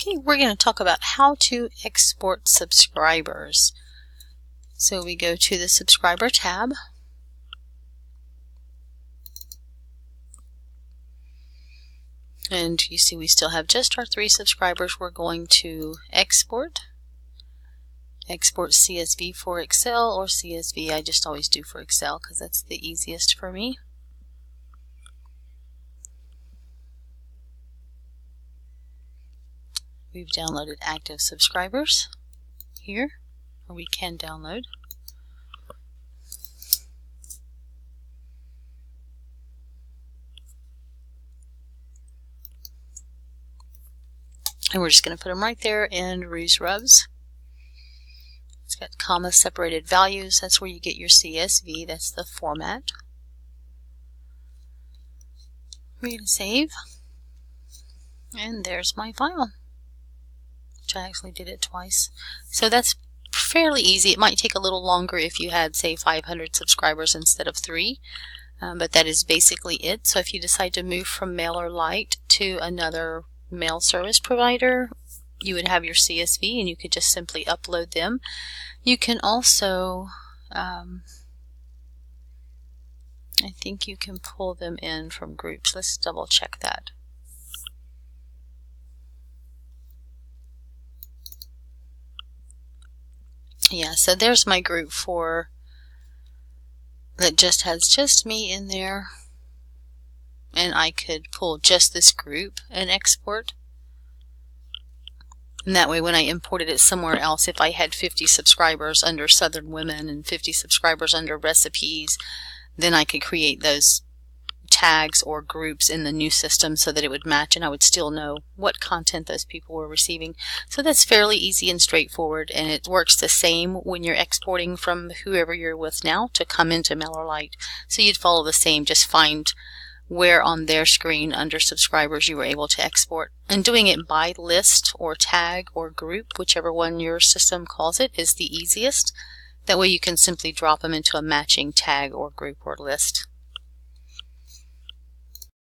Okay, we're going to talk about how to export subscribers. So we go to the subscriber tab. And you see we still have just our 3 subscribers. We're going to export CSV for Excel or CSV. I just always do for Excel because that's the easiest for me. We've downloaded active subscribers here, or we can download. And we're just going to put them right there in Ruse Rubs. It's got comma separated values. That's where you get your CSV. That's the format. We're going to save. And there's my file. Which I actually did it twice. So that's fairly easy. It might take a little longer if you had, say, 500 subscribers instead of 3. But that is basically it. So if you decide to move from MailerLite to another mail service provider, you would have your CSV and you could just simply upload them. You can also, I think you can pull them in from groups. Let's double check that. Yeah, so there's my group that just has just me in there. And I could pull just this group and export. And that way when I imported it somewhere else, if I had 50 subscribers under Southern Women and 50 subscribers under Recipes, then I could create those tags or groups in the new system so that it would match and I would still know what content those people were receiving. So that's fairly easy and straightforward, and it works the same when you're exporting from whoever you're with now to come into MailerLite. So you'd follow the same, just find where on their screen under subscribers you were able to export. And doing it by list or tag or group, whichever one your system calls it, is the easiest. That way you can simply drop them into a matching tag or group or list.